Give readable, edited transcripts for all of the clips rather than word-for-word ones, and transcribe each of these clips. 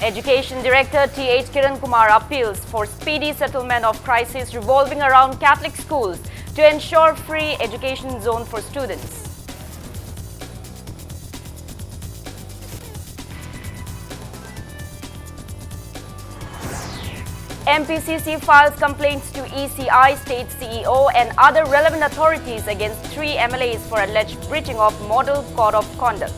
Education Director T.H. Kiran Kumar appeals for speedy settlement of crisis revolving around Catholic schools to ensure free education zone for students. MPCC files complaints to ECI, State CEO and other relevant authorities against 3 MLAs for alleged breaching of Model Code of Conduct.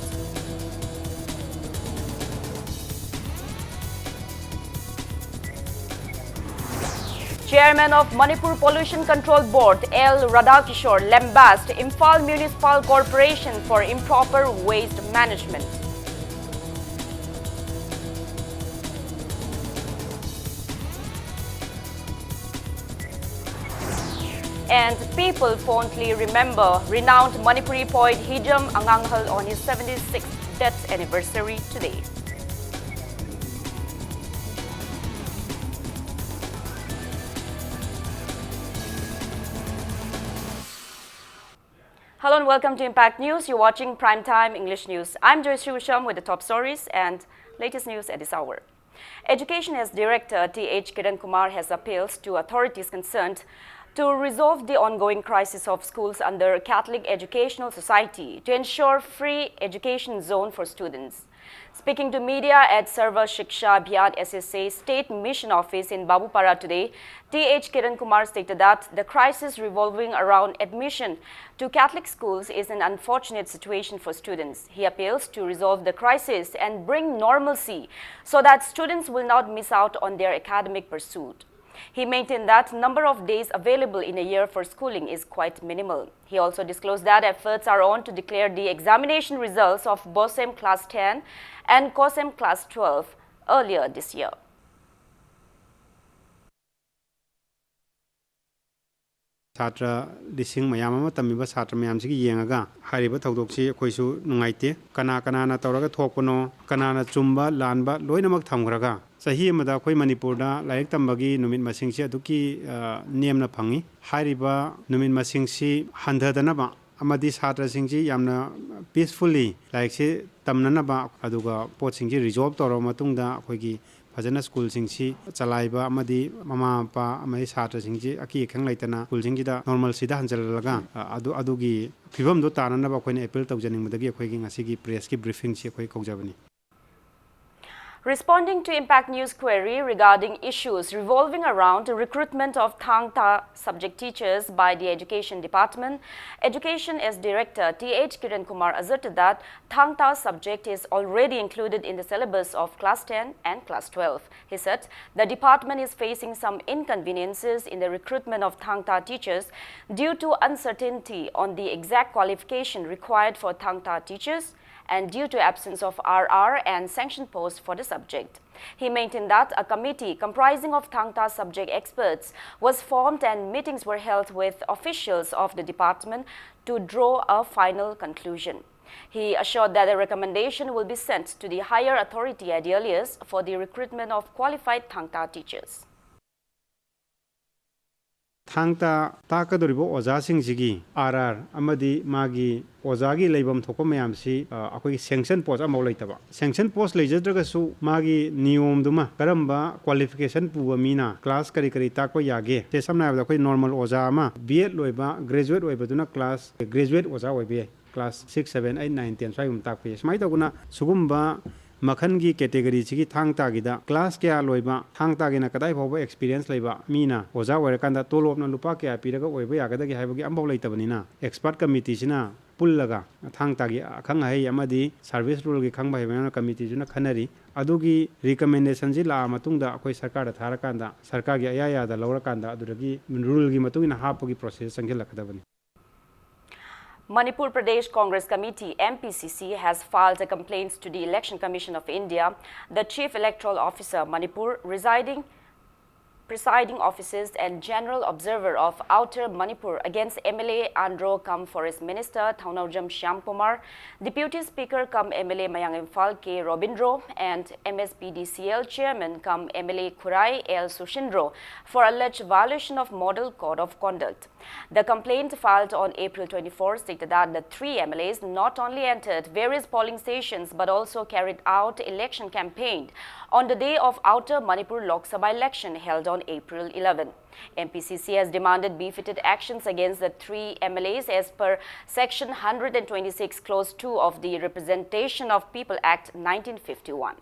Chairman of Manipur Pollution Control Board, L. Radhakishore, lambasted Imphal Municipal Corporation for improper waste management. And people fondly remember renowned Manipuri poet Hijam Anganghal on his 76th death anniversary today. Hello and welcome to Impact News. You're watching Primetime English News. I'm Joyce Usham with the top stories and latest news at this hour. Education as Director T.H. Kiran Kumar has appealed to authorities concerned to resolve the ongoing crisis of schools under Catholic Educational Society to ensure free education zone for students. Speaking to media at Sarva Shiksha Abhiyan SSA State Mission Office in Babupara today, T.H. Kiran Kumar stated that the crisis revolving around admission to Catholic schools is an unfortunate situation for students. He appeals to resolve the crisis and bring normalcy so that students will not miss out on their academic pursuit. He maintained that number of days available in a year for schooling is quite minimal. He also disclosed that efforts are on to declare the examination results of BOSEM Class 10 and COSEM Class 12 earlier this year. Satra dising mayama tamiba satra mayamsiki yengaga hariba thawdokchi khoisu nungaite kana na tawraga thokpono kana chumba lanba loinamak thamgraga sahi amada khoi Manipur da laik tambagi numit masingsi aduki niamna phangi hariba numit masingsi handhadanaba amadi satra singji yamna peacefully like se tamnanaba aduga pot singji resolve toro matungda khoigi Fajana school singsi chalaiba amadi mama pa amai satra singji aki khang laitana school singji da normal sida hanjalaga adugi phibam do tanana ba khoine appeal tawjaning madagi khoigi ngasigi press ki briefing si khoi kaujabani. Responding to Impact News query regarding issues revolving around the recruitment of Thangta subject teachers by the Education Department, Education as Director T.H. Kiran Kumar asserted that Thangta subject is already included in the syllabus of Class 10 and Class 12. He said the department is facing some inconveniences in the recruitment of Thangta teachers due to uncertainty on the exact qualification required for Thangta teachers and due to absence of RR and sanction posts for the subject. He maintained that a committee comprising of Thangta subject experts was formed and meetings were held with officials of the department to draw a final conclusion. He assured that a recommendation will be sent to the higher authority at the earliest for the recruitment of qualified Thangta teachers. Thangta takadoribo oja singjigi RR amadi magi ozagi leibam thoko mayamsi akoi sanction post amau leitaba sanction post leijadragasu magi niyom duma karamba qualification puwa mina class kari takwa yage te samna abda koi normal oja ama BEd loiba graduate oibaduna class graduate oja oibe class 6 7 8 9 10 sai takpe smai taguna sugumba Makhangi category chigi Thangta gida class kya loiba Thangta gina kadai phoba experience leiba mina oja warakanda tolopna lupa kya piraga oiba yagada gi haibagi ambau leitabani expert committee sina pullaga Thangta gi akhang hai amadi service rule gi khangba haibana committee juna khanari adugi recommendation ji la matungda akoi sarkar da tharakanda sarkar gi ayaya da laurakanda aduragi rule gi matungina hapagi process sanghilakadabani. Manipur Pradesh Congress Committee MPCC has filed a complaint to the Election Commission of India. The Chief Electoral Officer Manipur residing presiding officers and general observer of Outer Manipur against MLA Andro cum Forest Minister Thaunawjam Shyamkumar, Deputy Speaker cum MLA Mayang Imphal K. Robindro, and MSPDCL Chairman cum MLA Khurai L. Sushindro for alleged violation of Model Code of Conduct. The complaint filed on April 24 stated that the three MLAs not only entered various polling stations but also carried out election campaign on the day of Outer Manipur Lok Sabha election held on April 11. MPCC has demanded befitted actions against the three MLAs as per Section 126 Clause 2 of the Representation of People Act 1951.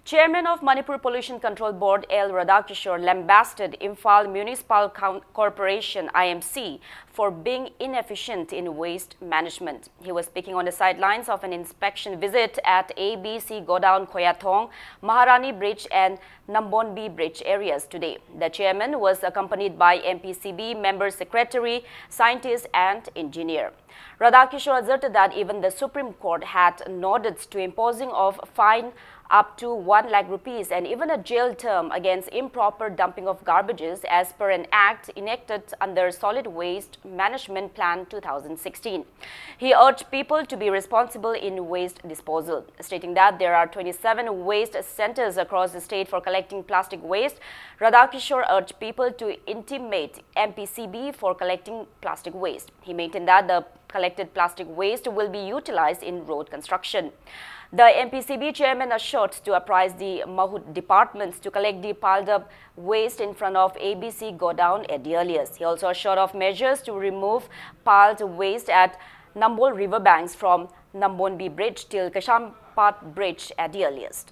Chairman of Manipur Pollution Control Board L. Radhakishore lambasted Imphal Municipal Corporation IMC for being inefficient in waste management. He was speaking on the sidelines of an inspection visit at ABC Godown Khoyathong, Maharani Bridge and Nambonbi Bridge areas today. The chairman was accompanied by MPCB member secretary, scientist and engineer. Radhakishore asserted that even the Supreme Court had nodded to imposing of fine up to 1 lakh rupees and even a jail term against improper dumping of garbages as per an act enacted under Solid Waste Management Plan 2016. He urged people to be responsible in waste disposal, stating that there are 27 waste centers across the state for collecting plastic waste. Radhakishore urged people to intimate MPCB for collecting plastic waste. He maintained that the collected plastic waste will be utilized in road construction. The MPCB chairman assured to apprise the Mahut departments to collect the piled up waste in front of ABC Godown at the earliest. He also assured of measures to remove piled waste at Nambol riverbanks from Nambonbi Bridge till Kashampat Bridge at the earliest.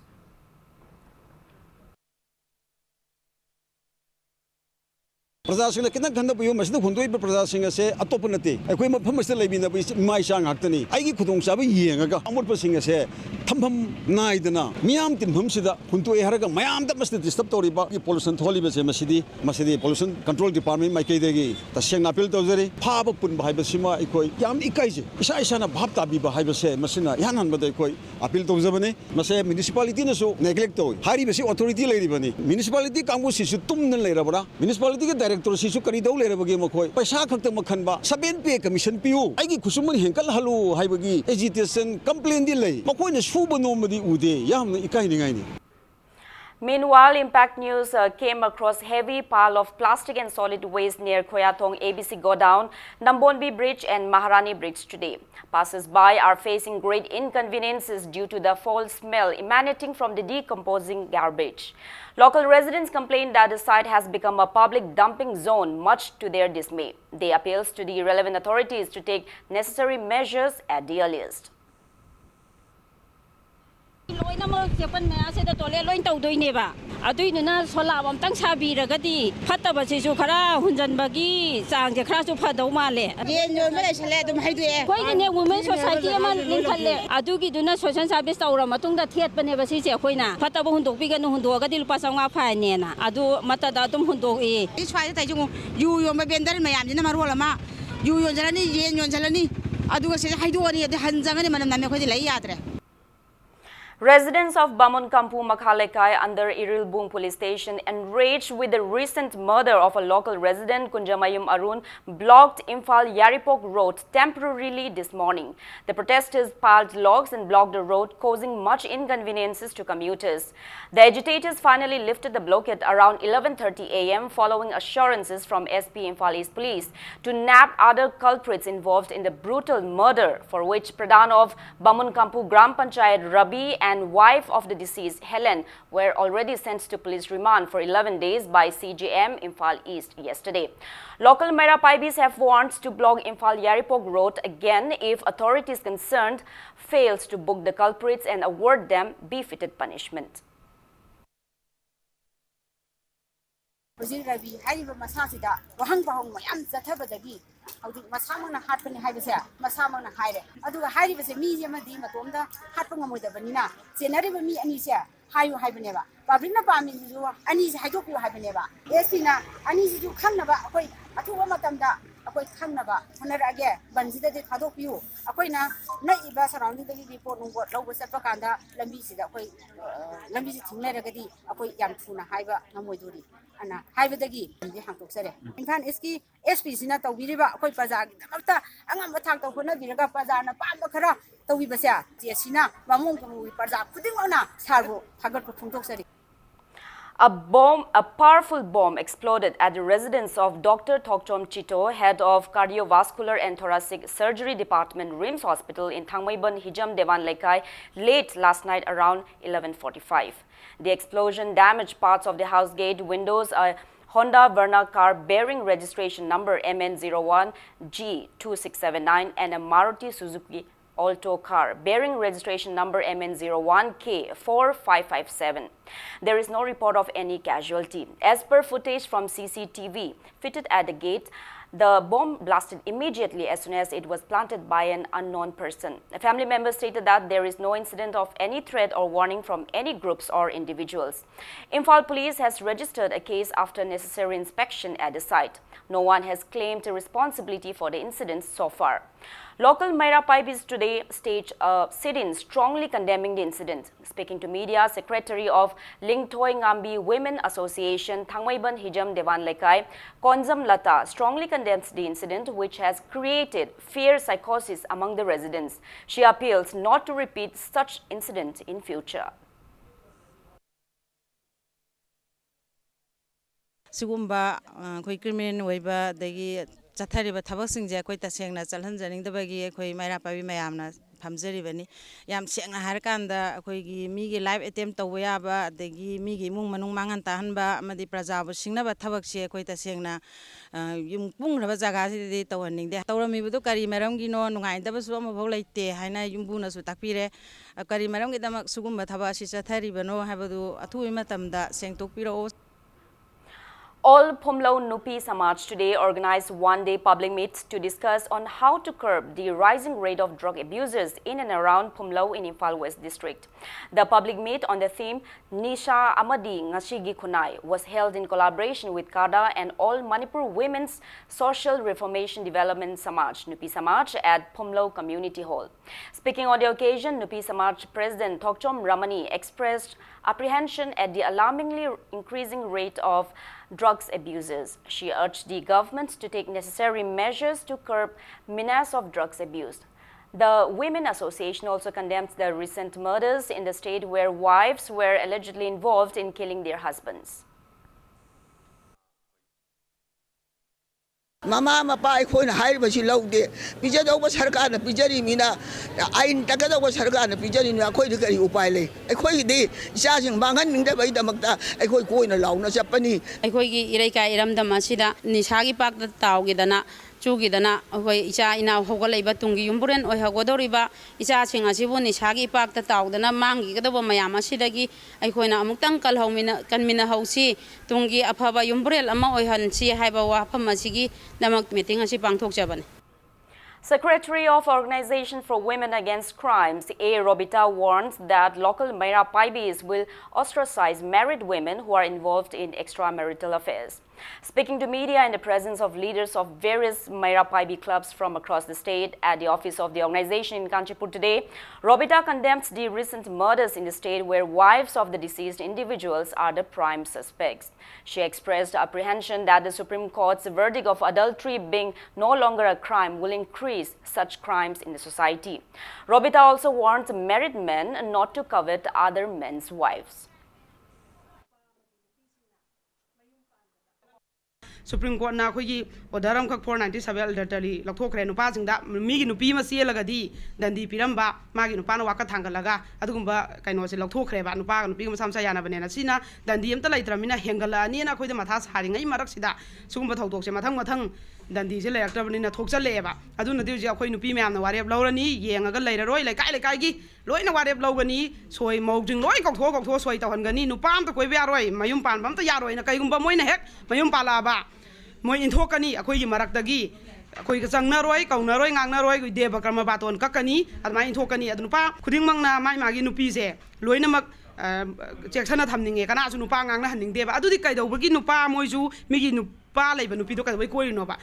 प्रजासिंग कितना गंदा पियो मसद हुंदोई पर प्रजासिंग से अतोप नते अखोई मफम से लेबिना माई सा ngakतनी आइगी खुदोंग चाबे येंगा अमोट pushing से थमफम नाइदना मियाम तिनफम सिदा हुंतोई हरगा मयाम द मसद डिस्टर्ब तोरिबा की पोल्यूशन थोलिबे से मसिदी पोल्यूशन कंट्रोल डिपार्टमेंट माइके देगी तसेंग अपील तौजरी फाब पुन बाहाइबसिमा अखोई याम इकाइजे इसा इसाना भाब ताबीबा हाइबसे मसिना यान हनबदे अखोई अपील तौजबने मसे म्युनिसिपालिटी नसो नेग्लेक्ट तोय हारिबसे अथॉरिटी लेरिबनी म्युनिसिपालिटी कांगु सिसु तुमन लेरबरा म्युनिसिपालिटी के डायरेक्टर सिसु करिदौ लेरबगे मखोय पैसा खक्त मखनबा 7 पे कमीशन पियु आइगी खुसुमन हेंकल हलु हाइबगी एजिटेशन कंप्लेन दि लै मखोयने सुब नोमदि उदे यामन इकाइनिगाइनि. Meanwhile, Impact News came across heavy pile of plastic and solid waste near Khoyathong ABC Godown, Nambonbi Bridge and Maharani Bridge today. Passers-by are facing great inconveniences due to the foul smell emanating from the decomposing garbage. Local residents complained that the site has become a public dumping zone, much to their dismay. They appealed to the relevant authorities to take necessary measures at the earliest. अदुइना सोलाब अमतंग साबीरगदी फत्तबसिसु खरा हुंजनबगी चांगजे खरासु फदौ माले येन योन मले छले दुम हाइदुए कोइने women society अमा लिंखले अदुगिदुना social service तौरा मतुंगदा थेतपने बसिसे अखोइना फत्तब हुंदोकबिगनु हुंदोगदी लुपा चांगा फाइनेना अदु मतदा दुम हुंदोई इ स्वाइ ताइजु यु योम बेंदर मयामजिना मरोलमा यु योनजलनी येन योनजलनी अदुगा से हाइदोनी अदि हंजंगने मनम नामे खोदि लै यात्रे. Residents of Bamon Kampu Makhalekai under Irilbung police station, enraged with the recent murder of a local resident, Kunjamayum Arun, blocked Imphal Yaripok Road temporarily this morning. The protesters piled logs and blocked the road, causing much inconveniences to commuters. The agitators finally lifted the blockade around 11:30 a.m. following assurances from SP Imphal East Police to nab other culprits involved in the brutal murder, for which Pradhan of Bamon Kampu Gram Panchayat Rabi and wife of the deceased, Helen, were already sent to police remand for 11 days by CJM Imphal East yesterday. Local Merapaibis have warned to block Imphal Yaripok Road again if authorities concerned fails to book the culprits and award them befitted punishment. Audi masamang na hat pani hai bese masamang na haire aduga hairi bese mi je madi matomda hat pa ngamoi da banina senari ba mi ani se hayu hai bane ba public na pa mi ju ani se hayu ku hai bane ba esina ani ju khang na ba akoi athu ba matam da akoi ꯑꯩꯈꯣꯏ ꯈꯪꯅꯕ ꯍꯣꯠꯅꯔꯛꯑꯒꯦ ꯕꯟꯁꯤꯗꯗꯤ ꯊꯥꯗꯣꯛꯄꯤꯌꯨ ꯑꯩꯈꯣꯏꯅ ꯅꯛꯏꯕ ꯁꯔꯥꯎꯟꯗꯤꯡꯗꯒꯤ ꯄꯣꯠ ꯅꯨꯡꯄꯣꯠ ꯂꯧꯕ ꯆꯠꯄ ꯀꯥꯟꯗ ꯂꯝꯕꯤꯁꯤꯗ ꯑꯩꯈꯣꯏ ꯂꯝꯕꯤꯁꯤ ꯊꯤꯡꯅꯔꯒꯗꯤ ꯑꯩꯈꯣꯏ ꯌꯥꯝ ꯊꯨꯅ ꯍꯥꯏꯕ ꯉꯝꯃꯣꯏꯗꯣꯔꯤ ꯑꯅ ꯍꯥꯏꯕꯗꯒꯤ ꯂꯝꯕꯤ ꯍꯥꯡꯗꯣꯛꯆꯔꯦ ꯏꯝꯐꯥꯜ ꯏꯁꯀꯤ ꯑꯦꯁ.ꯄꯤ.ꯁꯤꯅ ꯇꯧꯕꯤꯔꯤꯕ ꯑꯩꯈꯣꯏ ꯄ꯭ꯔꯖꯥꯒꯤꯗꯃꯛꯇ ꯑꯉꯝꯕ ꯊꯥꯛꯇ ꯍꯣꯠꯅꯕꯤꯔꯒ ꯄ꯭ꯔꯖꯥꯅ ꯄꯥꯝꯕ ꯈꯔ ꯇꯧꯕꯤꯕꯁꯦ ꯁꯤꯅ ꯃꯃꯨꯡ ꯀꯃꯨꯒꯤ ꯄ꯭ꯔꯖꯥ ꯈꯨꯗꯤꯡꯃꯛꯅ ꯁꯥꯔꯕꯨ ꯊꯥꯒꯠꯄ ꯐꯣꯡꯗꯣꯛꯆꯔꯤ. A powerful bomb exploded at the residence of Dr. Thokchom Chito, head of Cardiovascular and Thoracic Surgery Department, RIMS Hospital in Thangmaiban, Hijam Devan Lekai, late last night around 11:45. The explosion damaged parts of the house gate, windows, a Honda Verna car bearing registration number MN01G2679 and a Maruti Suzuki Alto car bearing registration number MN01K4557. There is no report of any casualty. As per footage from CCTV fitted at the gate, the bomb blasted immediately as soon as it was planted by an unknown person. A family member stated that there is no incident of any threat or warning from any groups or individuals. Imphal Police has registered a case after necessary inspection at the site. No one has claimed responsibility for the incident so far. Local Maira Paibis today staged a sit-in strongly condemning the incident. Speaking to media, Secretary of Lingthoi Ngambi Women Association, Thangmaiban Hijam Devan Lekai, Konzam Lata, strongly condemns the incident, which has created fear psychosis among the residents. She appeals not to repeat such incident in future. Sugumba, criminal waiver, the Chathariba Tabasing Jaqueta Sengna, Salhanzaning the Bagi, Maira Pavi Mayamna, Pamzerivani, Yam Seng Harkanda, Koigi, Migi live attempt to Wayaba, the Migi Mung Mangan Tahanba, Madi Praza, Singna, Tabaxi, Queta Sengna, Yung Pung Rabazagasi, Tawani, the Taurami Kari Marangino, Nungai, there was one of Volate, Haina Yumbuna Sutapire, a Kari Marangidam Sugumba Tabashi Chataribano, have a two imatam that Saint Topiro. All Phumlo Nupi Samaj today organized one-day public meet to discuss on how to curb the rising rate of drug abusers in and around Phumlo in Imphal West District. The public meet on the theme Nisha Amadi Ngashigi Kunai was held in collaboration with KADA and All Manipur Women's Social Reformation Development Samaj, Nupi Samaj, at Phumlo Community Hall. Speaking on the occasion, Nupi Samaj President Thokchom Ramani expressed apprehension at the alarmingly increasing rate of drugs abusers. She urged the government to take necessary measures to curb menace of drugs abuse. The Women Association also condemns the recent murders in the state where wives were allegedly involved in killing their husbands. Mama mapa I hire basi laude pija do was harka na pijari mina ain takada was harka na pijari na khoi kari upai le khoi de isa sing bangan mingda bai damakta khoi koi na launa chapani khoi gi irai ka iram da masida nisagi pak da tawgi dana chugi dana khoi isa ina hogalaiba tungi yumburen oi hagodoriba isa sing asibu nisagi pak da tawdana mangi gadaba mayam asidagi khoi na amuktang kalhaumina kanmina hausi tungi afaba yumburel ama oi hansi haiba wa phamasigi damak meeting asi pangthok jaban. Secretary of Organization for Women Against Crimes, A. Robita, warns that local Maira Paibis will ostracize married women who are involved in extramarital affairs. Speaking to media in the presence of leaders of various Maira Paibi clubs from across the state at the office of the organization in Kanchipur today, Robita condemns the recent murders in the state where wives of the deceased individuals are the prime suspects. She expressed apprehension that the Supreme Court's verdict of adultery being no longer a crime will increase such crimes in the society. Robita also warns married men not to covet other men's wives. Supreme Court na khoi odaram khak 497 elderly lakhokre nupa jingda mi gi nupi ma selagadi dandi piramba magi nupa na waka thangalaga adugumba kaino se lakhokre ba nupa nupi ma samsa yana banena sina dandi amta laitramina hengala ani na khoi da matha sari ngai marak sida sugumba thawdok se mathang mathang dandi se layaktabani na thokchale ba aduna diu ji khoi nupi myam na warep lawrani yengaga lairaroi lai gi loina warep lawgani soi mawjing loi kokthok soi tawhangani nupa am ta koi ba roi mayum pan bam ta yaroi na kaigumba moina hek mayum pala ba Moi inthokani akhoi marakdagi akhoi ka changnaroi kaunaroi ngangnaroi deba karma baton kakani admai inthokani adunupa khudingmangna mai magi nupi se loinamak cheksana thamninge kana su nupa ngangna haningdeba adudi kaidobagi nupa moisu migi nupa leiba nupi do kadoi koirino ba.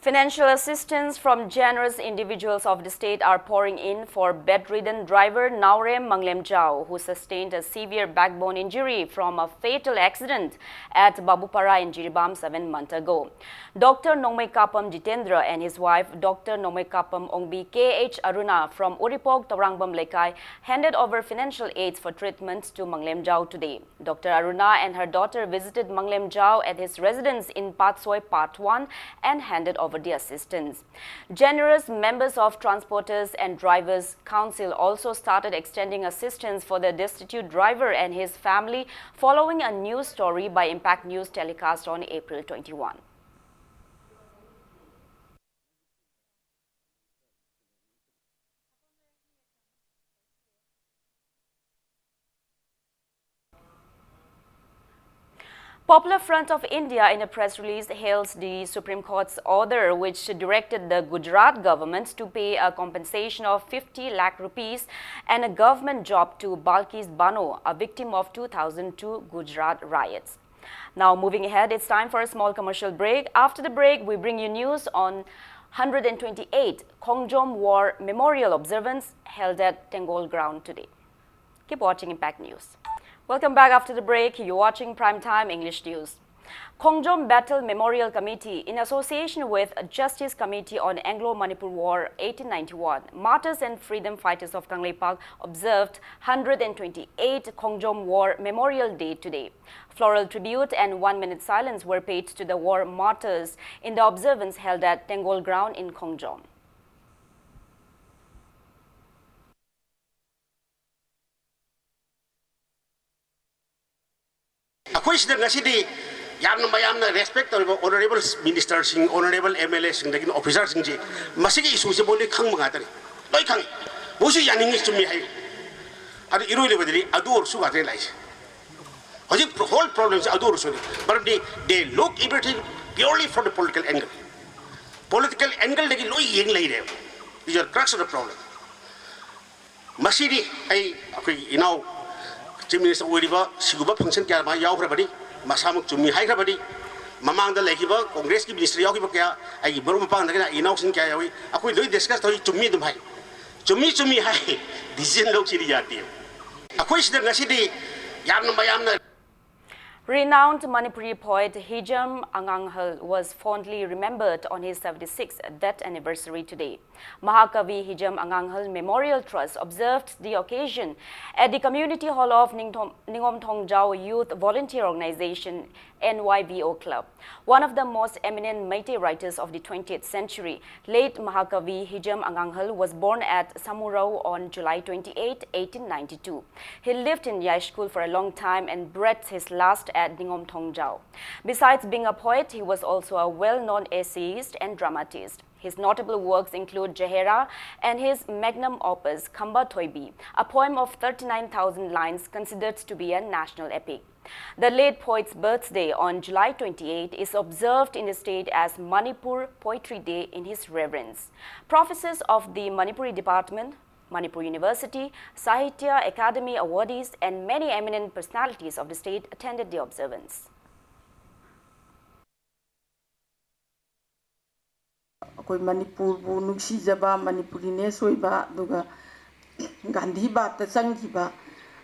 Financial assistance from generous individuals of the state are pouring in for bedridden driver Naurem Manglemjau, who sustained a severe backbone injury from a fatal accident at Babupara in Jiribam 7 months ago. Dr. Nongmei Kapam Jitendra and his wife, Dr. Nongmei Kapam Ongbi K.H. Aruna from Uripok, Tarangbam Lekai, handed over financial aids for treatment to Manglemjau today. Dr. Aruna and her daughter visited Manglemjau at his residence in Patsoi Part 1 and handed over the assistance. Generous members of Transporters and Drivers Council also started extending assistance for the destitute driver and his family following a news story by Impact News telecast on April 21. Popular Front of India in a press release hails the Supreme Court's order which directed the Gujarat government to pay a compensation of 50 lakh rupees and a government job to Balkis Bano, a victim of 2002 Gujarat riots. Now moving ahead, it's time for a small commercial break. After the break, we bring you news on 128 Kongjom War Memorial Observance held at Tengol Ground today. Keep watching Impact News. Welcome back after the break. You're watching Primetime English News. Kongjom Battle Memorial Committee, in association with Justice Committee on Anglo-Manipur War 1891, Martyrs and Freedom Fighters of Kangleipak observed 128 Kongjom War Memorial Day today. Floral tribute and 1-minute silence were paid to the war martyrs in the observance held at Tengol Ground in Kongjom. Ako'y sida nga sidi yamna respect to honorable ministers sing honorable MLA sing daging officers sing ji masigi isu se boli khang mga tari loi khang busu yaningi chumi hai adu iroi le badri adu or su gatre lai hoji whole problem is adu or su but they look everything purely from the political angle dagi loi yeng lai re these are crux of the problem masidi ai akoi inau Chief Minister Uriba, Siguba function kaya ma yaw krabadi, masamuk chumi hai krabadi, mamang da lekiba Congress ki ministry yaw kiba kaya ay baru mapang na inaw sin kaya yawi, ako loi discuss to chumi dum hai, chumi hai, decision log sidi jati. Ako isda ngasidi yamna. Renowned Manipuri poet Hijam Anganghal was fondly remembered on his 76th death anniversary today. Mahakavi Hijam Anganghal Memorial Trust observed the occasion at the Community Hall of Ningom Thongjau Youth Volunteer Organization NYVO Club. One of the most eminent Meitei writers of the 20th century, late Mahakavi Hijam Anganghal was born at Samurao on July 28, 1892. He lived in Yai School for a long time and breathed his last at Ningom Thongjau. Besides being a poet, he was also a well-known essayist and dramatist. His notable works include Jehera and his magnum opus Khamba Thoibi, a poem of 39,000 lines considered to be a national epic. The late poet's birthday on July 28 is observed in the state as Manipur Poetry Day in his reverence. Professors of the Manipuri Department, Manipur University, Sahitya Academy awardees, and many eminent personalities of the state attended the observance. Koi Manipur bu nuksi jaba Manipuri ne soiba duga Gandhi ba ta changhiba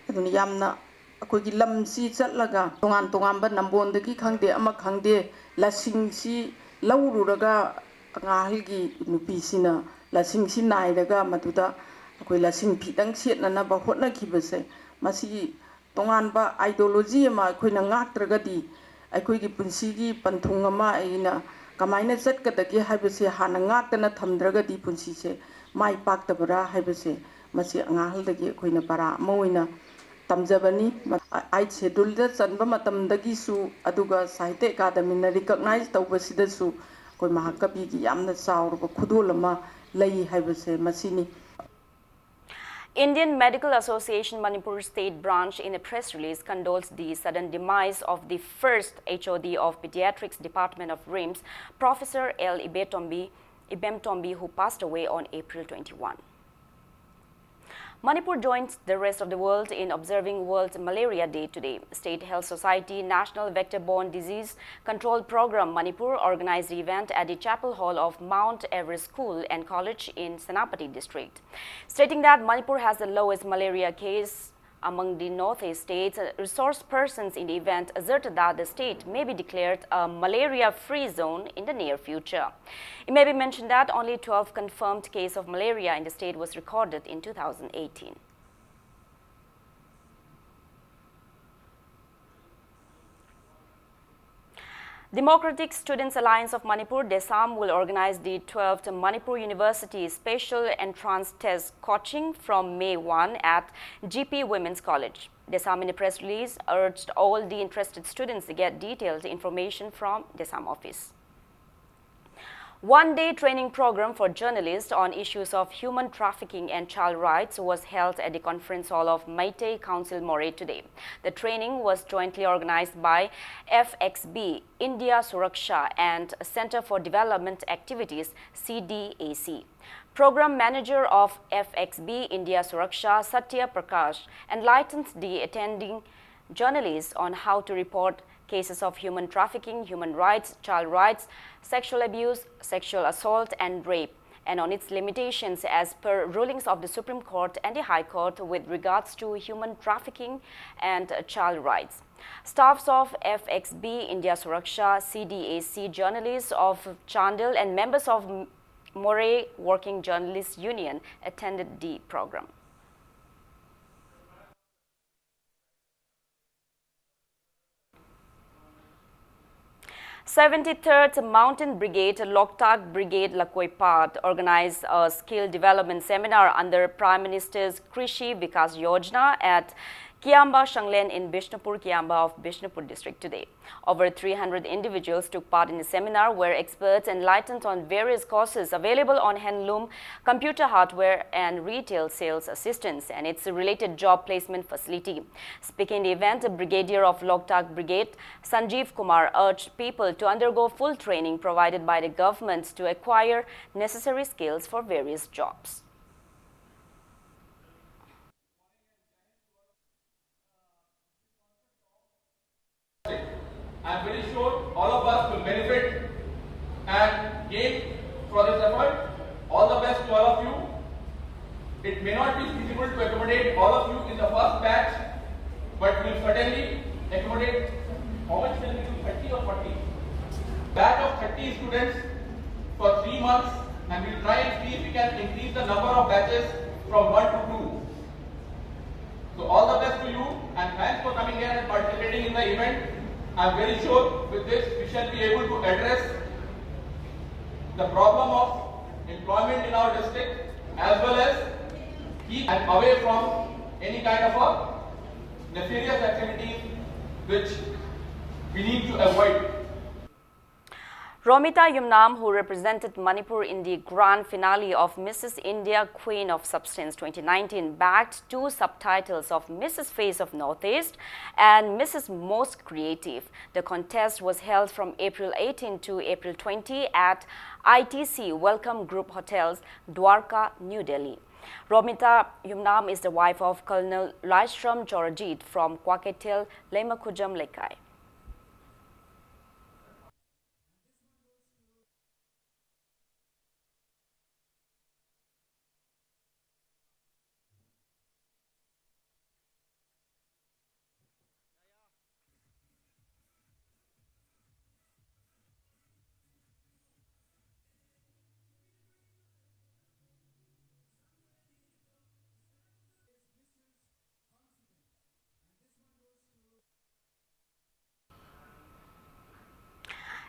aduni yamna akoi gi lam si chatlaga tongan ba nambon dagi khangde ama khangde lasing si laururaga ngahil gi nupi sina lasing si nai daga maduda akoi lasing phidang setna na ba hotna khibase masi tongan ba ideology ma akoi na ngaktraga di akoi gi punsi gi panthung ama aina kamaina chatkadagi haibase hana ngakna thamdraga di punsi se mai paktabara haibase masi angahaldagi akoina para moina tamjabani ai schedule da chanba matamdagi su aduga Sahitya Academy na recognize tawbasida su koi mahakabi gi yamna chaurba khudolama lei haibase masini. Indian Medical Association Manipur State Branch in a press release condoles the sudden demise of the first HOD of Pediatrics Department of RIMS, Professor L. Ibem Tombi, who passed away on April 21. Manipur joins the rest of the world in observing World Malaria Day today. State Health Society National Vector-Borne Disease Control Program Manipur organized the event at the Chapel Hall of Mount Everest School and College in Senapati district. Stating that Manipur has the lowest malaria case among the northeast states, resource persons in the event asserted that the state may be declared a malaria-free zone in the near future. It may be mentioned that only 12 confirmed cases of malaria in the state was recorded in 2018. Democratic Students Alliance of Manipur, DESAM, will organize the 12th Manipur University Special Entrance Test coaching from May 1 at GP Women's College. DESAM in a press release urged all the interested students to get detailed information from DESAM office. One-day training program for journalists on issues of human trafficking and child rights was held at the conference hall of Meitei Council Moray today. The training was jointly organized by FXB, India Suraksha and Center for Development Activities, CDAC. Program Manager of FXB, India Suraksha, Satya Prakash, enlightened the attending journalists on how to report cases of human trafficking, human rights, child rights, sexual abuse, sexual assault and rape, and on its limitations as per rulings of the Supreme Court and the High Court with regards to human trafficking and child rights. Staffs of FXB, India Suraksha, CDAC, journalists of Chandel and members of Moray Working Journalists Union attended the program. 73rd Mountain Brigade, Loktak Brigade Lakoipat organized a skill development seminar under Prime Minister's Krishi Vikas Yojana at Kiamba Shanglen in Bishnupur, Kiamba of Bishnupur district today. Over 300 individuals took part in the seminar where experts enlightened on various courses available on handloom, computer hardware and retail sales assistance and its related job placement facility. Speaking in the event, the Brigadier of Loktak Brigade, Sanjeev Kumar, urged people to undergo full training provided by the government to acquire necessary skills for various jobs. I am very sure all of us will benefit and gain for this effort. All the best to all of you. It may not be feasible to accommodate all of you in the first batch, but we will certainly accommodate. How much can we do? 30 or 40? Batch of 30 students for 3 months, and we will try and see if we can increase the number of batches from 1 to 2. So all the best to you, and thanks for coming here and participating in the event. I am very sure with this we shall be able to address the problem of employment in our district as well as keep away from any kind of a nefarious activities which we need to avoid. Romita Yumnam, who represented Manipur in the grand finale of Mrs. India Queen of Substance 2019, bagged 2 subtitles of Mrs. Face of Northeast and Mrs. Most Creative. The contest was held from April 18 to April 20 at ITC Welcome Group Hotels, Dwarka, New Delhi. Romita Yumnam is the wife of Colonel Laishram Chorajit from Kwaketil, Lemakujam Lekai.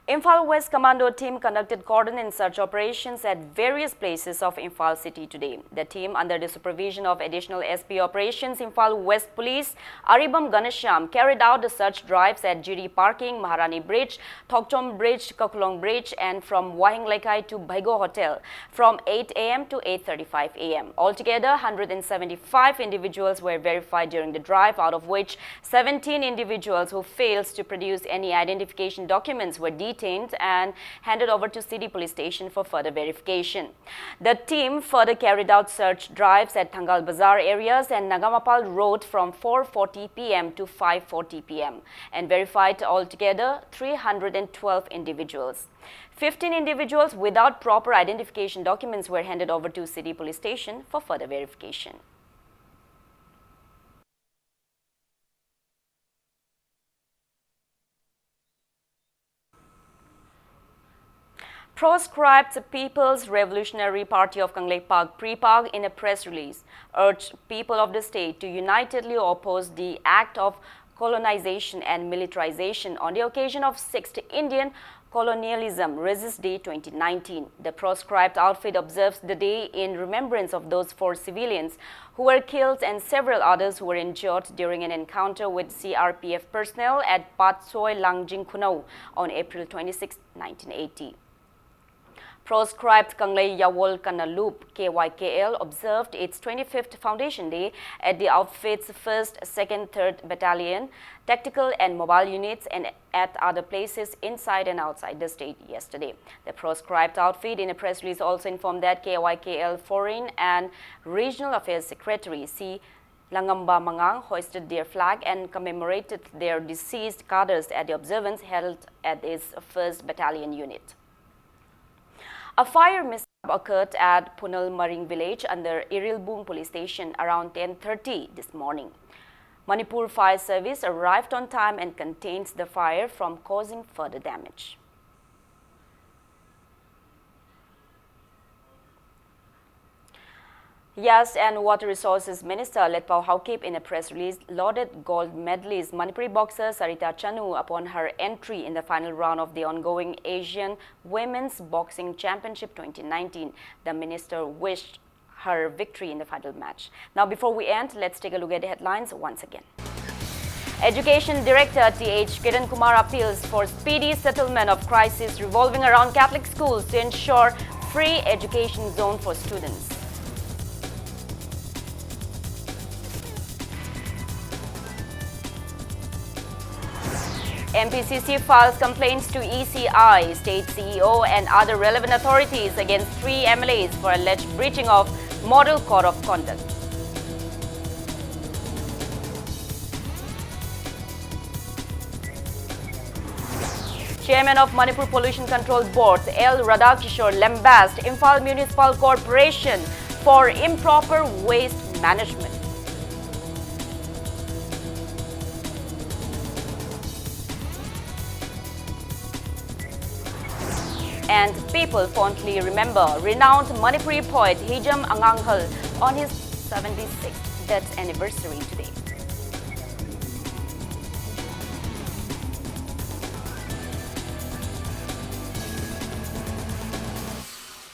Imphal West Commando team conducted cordon and search operations at various places of Imphal city today. The team, under the supervision of additional SP operations Imphal West Police, Aribam Ganesham, carried out the search drives at GD Parking, Maharani Bridge, Thokchom Bridge, Kakulong Bridge and from Wahing Lekai to Bhaigo Hotel from 8 a.m. to 8:35 a.m. Altogether, 175 individuals were verified during the drive, out of which 17 individuals who failed to produce any identification documents were detained detained and handed over to City Police Station for further verification. The team further carried out search drives at Thangal Bazaar areas and Nagamapal Road from 4:40 p.m. to 5:40 p.m. and verified altogether 312 individuals. 15 individuals without proper identification documents were handed over to City Police Station for further verification. Proscribed People's Revolutionary Party of Kanglei-Pak (PREPAG) in a press release urged people of the state to unitedly oppose the act of colonization and militarization on the occasion of 6th Indian Colonialism Resist Day 2019. The proscribed outfit observes the day in remembrance of those 4 civilians who were killed and several others who were injured during an encounter with CRPF personnel at Patsoy Langjing Khunau on April 26, 1980. Proscribed Kanglei Yawol Kanalup KYKL observed its 25th Foundation Day at the outfit's 1st, 2nd, 3rd Battalion, tactical and mobile units and at other places inside and outside the state yesterday. The proscribed outfit in a press release also informed that KYKL Foreign and Regional Affairs Secretary C. Langamba Mangang hoisted their flag and commemorated their deceased cadres at the observance held at its 1st Battalion unit. A fire mishap occurred at Punal Maring village under Irilbung police station around 10:30 this morning. Manipur Fire Service arrived on time and contained the fire from causing further damage. Yes, and Water Resources Minister Letpao Haokip in a press release lauded gold medalist Manipuri boxer Sarita Chanu upon her entry in the final round of the ongoing Asian Women's Boxing Championship 2019. The minister wished her victory in the final match. Now, before we end, let's take a look at the headlines once again. Education Director T.H. Kiran Kumar appeals for speedy settlement of crisis revolving around Catholic schools to ensure free education zone for students. MPCC files complaints to ECI, State CEO and other relevant authorities against 3 MLAs for alleged breaching of Model Code of Conduct. Chairman of Manipur Pollution Control Board, L. Radhakishore, lambasted Imphal Municipal Corporation for improper waste management. And people fondly remember renowned Manipuri poet Hijam Anganghal on his 76th death anniversary today.